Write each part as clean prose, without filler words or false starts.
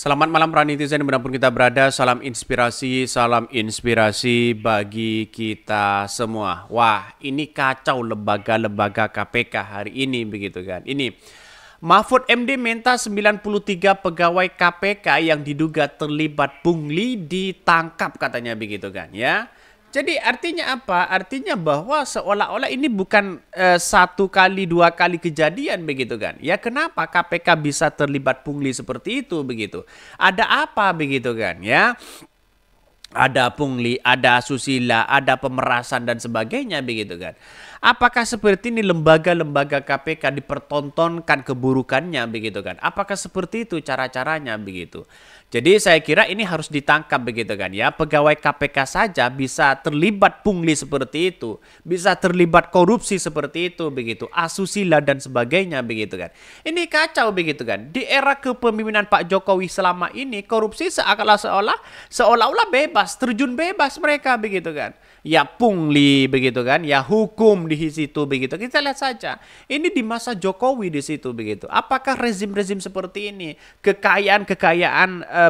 Selamat malam para netizen dimanapun kita berada, salam inspirasi bagi kita semua. Wah, ini kacau lembaga-lembaga KPK hari ini begitu kan. Ini Mahfud MD minta 93 pegawai KPK yang diduga terlibat pungli ditangkap katanya begitu kan ya. Jadi artinya apa? Artinya bahwa seolah-olah ini bukan satu kali dua kali kejadian begitu kan? Ya kenapa KPK bisa terlibat pungli seperti itu begitu? Ada apa begitu kan? Ya ada pungli, ada asusila, ada pemerasan dan sebagainya begitu kan? Apakah seperti ini lembaga-lembaga KPK dipertontonkan keburukannya begitu kan? Apakah seperti itu cara-caranya begitu? Jadi saya kira ini harus ditangkap begitu kan ya. Pegawai KPK saja bisa terlibat pungli seperti itu, bisa terlibat korupsi seperti itu begitu, asusila dan sebagainya begitu kan. Ini kacau begitu kan. Di era kepemimpinan Pak Jokowi selama ini korupsi seolah-olah bebas, terjun bebas mereka begitu kan. Ya pungli begitu kan, ya hukum di situ begitu. Kita lihat saja. Ini di masa Jokowi di situ begitu. Apakah rezim-rezim seperti ini, kekayaan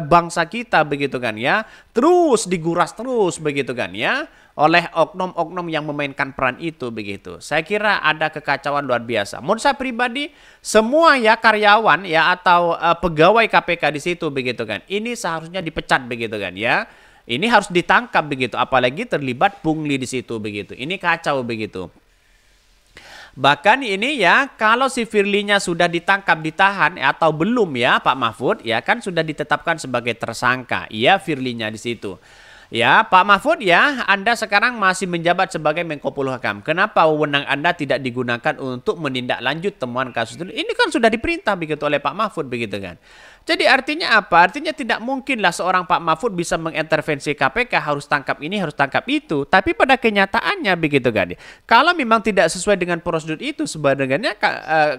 bangsa kita begitu kan ya, terus diguras terus begitu kan ya, oleh oknum-oknum yang memainkan peran itu begitu. Saya kira ada kekacauan luar biasa. Menurut saya pribadi, semua ya karyawan ya atau pegawai KPK di situ begitu kan, ini seharusnya dipecat begitu kan ya. Ini harus ditangkap begitu, apalagi terlibat pungli di situ begitu. Ini kacau begitu. Bahkan ini ya, kalau si Firly-nya sudah ditangkap, ditahan atau belum ya Pak Mahfud, ya kan sudah ditetapkan sebagai tersangka. Iya Firly-nya di situ. Ya Pak Mahfud ya, Anda sekarang masih menjabat sebagai Menko Polhukam. Kenapa wewenang Anda tidak digunakan untuk menindaklanjut temuan kasus itu? Ini kan sudah diperintah begitu oleh Pak Mahfud begitu kan. Jadi artinya apa? Artinya tidak mungkinlah seorang Pak Mahfud bisa mengintervensi KPK, harus tangkap ini, harus tangkap itu. Tapi pada kenyataannya begitu kan. Kalau memang tidak sesuai dengan prosedur itu, sebenarnya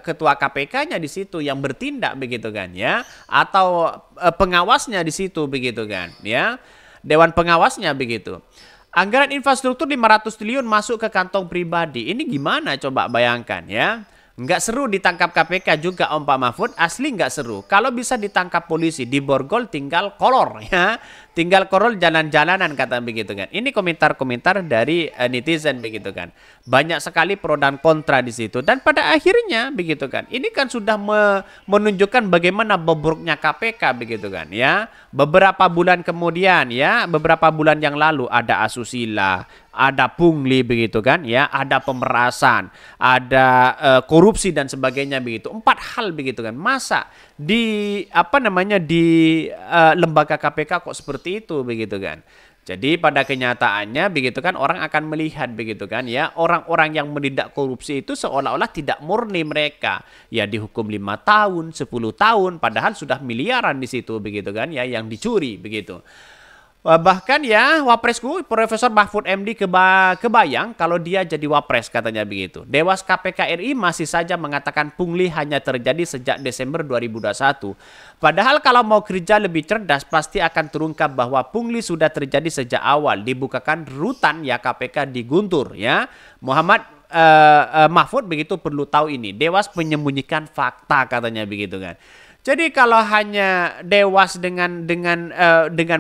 ketua KPK-nya di situ yang bertindak begitu kan ya, atau pengawasnya di situ begitu kan ya. Dewan pengawasnya begitu. Anggaran infrastruktur 500 triliun masuk ke kantong pribadi. Ini gimana coba bayangkan ya. Nggak seru ditangkap KPK juga Om Pak Mahfud, asli nggak seru. Kalau bisa ditangkap polisi, di borgol tinggal kolor ya. Tinggal korol jalan-jalanan kata begitu kan. Ini komentar-komentar dari netizen begitu kan. Banyak sekali pro dan kontra di situ. Dan pada akhirnya begitu kan. Ini kan sudah menunjukkan bagaimana bobroknya KPK begitu kan ya. Beberapa bulan kemudian ya, beberapa bulan yang lalu ada asusila, ada pungli begitu kan ya, ada pemerasan, ada korupsi dan sebagainya begitu. 4 hal begitu kan. Masa di lembaga KPK kok seperti itu begitu kan. Jadi pada kenyataannya begitu kan, orang akan melihat begitu kan ya, orang-orang yang menindak korupsi itu seolah-olah tidak murni mereka. Ya dihukum 5 tahun, 10 tahun padahal sudah miliaran di situ begitu kan ya yang dicuri begitu. Bahkan ya wapresku Profesor Mahfud MD kebayang kalau dia jadi wapres katanya begitu. Dewas KPK RI masih saja mengatakan pungli hanya terjadi sejak Desember 2021. Padahal kalau mau kerja lebih cerdas pasti akan terungkap bahwa pungli sudah terjadi sejak awal. Dibukakan rutan ya KPK di Guntur ya. Muhammad Mahfud begitu perlu tahu ini. Dewas menyembunyikan fakta katanya begitu kan. Jadi kalau hanya Dewas dengan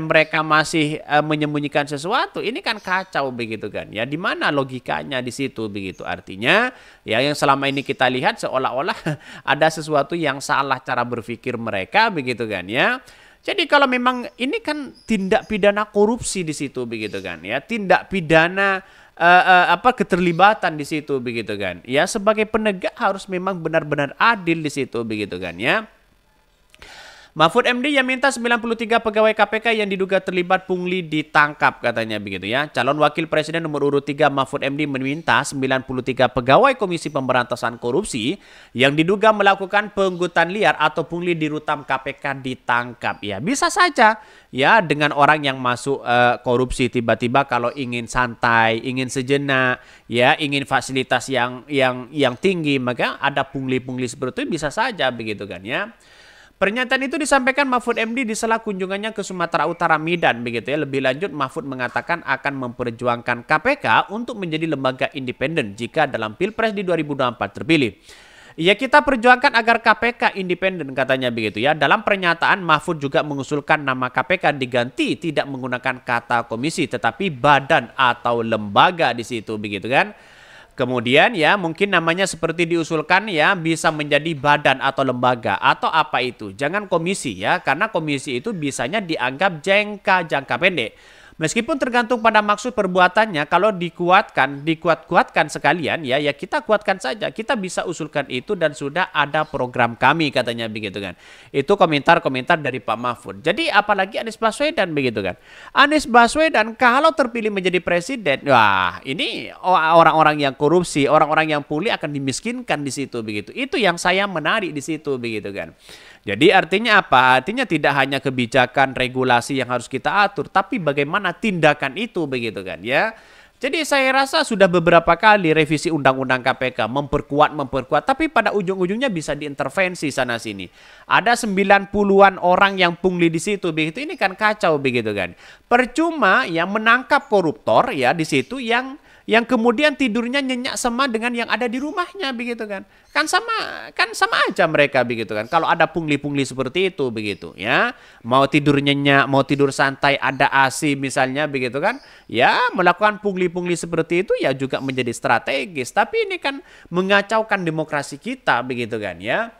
mereka masih menyembunyikan sesuatu, ini kan kacau begitu kan. Ya di mana logikanya di situ begitu. Artinya ya yang selama ini kita lihat seolah-olah ada sesuatu yang salah cara berpikir mereka begitu kan ya. Jadi kalau memang ini kan tindak pidana korupsi di situ begitu kan ya. Tindak pidana keterlibatan di situ begitu kan. Ya sebagai penegak harus memang benar-benar adil di situ begitu kan ya. Mahfud MD yang minta 93 pegawai KPK yang diduga terlibat pungli ditangkap katanya begitu ya. Calon Wakil Presiden nomor urut 3 Mahfud MD meminta 93 pegawai Komisi Pemberantasan Korupsi yang diduga melakukan penghutan liar atau pungli di rutan KPK ditangkap. Ya bisa saja ya dengan orang yang masuk korupsi tiba-tiba kalau ingin santai, ingin sejenak, ya ingin fasilitas yang tinggi, maka ada pungli-pungli seperti itu bisa saja begitu kan ya. Pernyataan itu disampaikan Mahfud MD di sela kunjungannya ke Sumatera Utara Medan begitu ya. Lebih lanjut Mahfud mengatakan akan memperjuangkan KPK untuk menjadi lembaga independen jika dalam Pilpres di 2024 terpilih. Ya kita perjuangkan agar KPK independen katanya begitu ya. Dalam pernyataan Mahfud juga mengusulkan nama KPK diganti tidak menggunakan kata komisi tetapi badan atau lembaga di situ begitu kan. Kemudian ya mungkin namanya seperti diusulkan ya bisa menjadi badan atau lembaga atau apa itu. Jangan komisi ya karena komisi itu bisanya dianggap jangka pendek. Meskipun tergantung pada maksud perbuatannya, kalau dikuat-kuatkan sekalian ya kita kuatkan saja. Kita bisa usulkan itu dan sudah ada program kami katanya begitu kan. Itu komentar-komentar dari Pak Mahfud. Jadi apalagi Anies Baswedan begitu kan. Anies Baswedan kalau terpilih menjadi presiden, wah ini orang-orang yang korupsi, orang-orang yang pulih akan dimiskinkan di situ begitu. Itu yang saya menarik di situ begitu kan. Jadi artinya apa? Artinya tidak hanya kebijakan regulasi yang harus kita atur, tapi bagaimana tindakan itu begitu kan ya. Jadi saya rasa sudah beberapa kali revisi undang-undang KPK memperkuat, tapi pada ujung-ujungnya bisa diintervensi sana sini. Ada 90-an orang yang pungli di situ begitu. Ini kan kacau begitu kan. Percuma yang menangkap koruptor ya di situ yang kemudian tidurnya nyenyak sama dengan yang ada di rumahnya begitu kan. Kan sama aja mereka begitu kan. Kalau ada pungli-pungli seperti itu begitu ya. Mau tidur nyenyak, mau tidur santai, ada AC misalnya begitu kan. Ya, melakukan pungli-pungli seperti itu ya juga menjadi strategis. Tapi ini kan mengacaukan demokrasi kita begitu kan ya.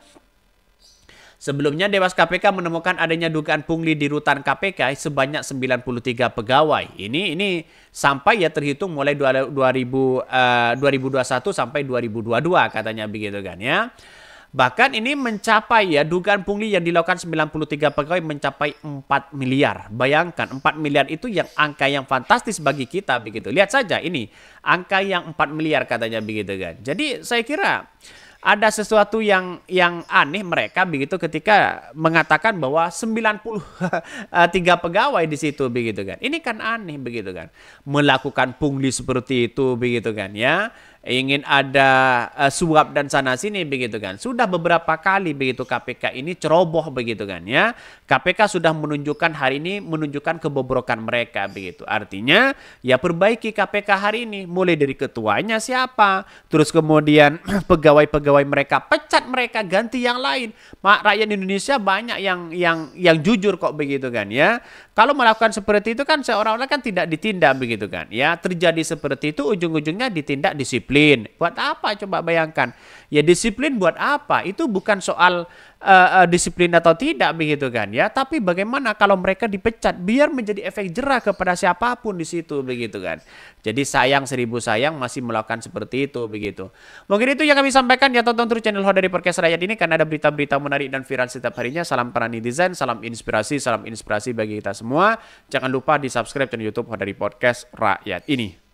Sebelumnya Dewas KPK menemukan adanya dugaan pungli di rutan KPK sebanyak 93 pegawai. Ini sampai ya terhitung mulai 2021 sampai 2022 katanya begitu kan ya. Bahkan ini mencapai ya dugaan pungli yang dilakukan 93 pegawai mencapai 4 miliar. Bayangkan 4 miliar itu yang angka yang fantastis bagi kita begitu. Lihat saja ini angka yang 4 miliar katanya begitu kan. Jadi saya kira ada sesuatu yang aneh mereka begitu ketika mengatakan bahwa 93 pegawai di situ begitu kan. Ini kan aneh begitu kan. Melakukan pungli seperti itu begitu kan ya. Ingin ada suap dan sana sini begitu kan. Sudah beberapa kali begitu KPK ini ceroboh begitu kan ya. KPK sudah menunjukkan hari ini menunjukkan kebobrokan mereka begitu. Artinya ya perbaiki KPK hari ini mulai dari ketuanya siapa, terus kemudian pegawai-pegawai mereka pecat mereka ganti yang lain. Rakyat Indonesia banyak yang jujur kok begitu kan ya. Kalau melakukan seperti itu kan seolah-olah kan tidak ditindak begitu kan ya. Terjadi seperti itu ujung-ujungnya ditindak disiplin. Buat apa coba bayangkan? Ya disiplin buat apa? Itu bukan soal disiplin atau tidak begitu kan ya. Tapi bagaimana kalau mereka dipecat biar menjadi efek jerah kepada siapapun di situ begitu kan. Jadi sayang seribu sayang masih melakukan seperti itu begitu. Mungkin itu yang kami sampaikan ya. Tonton terus channel Hodari Podcast Rakyat ini karena ada berita-berita menarik dan viral setiap harinya. Salam para netizen, salam inspirasi bagi kita semua. Jangan lupa di subscribe channel YouTube Hodari Podcast Rakyat ini.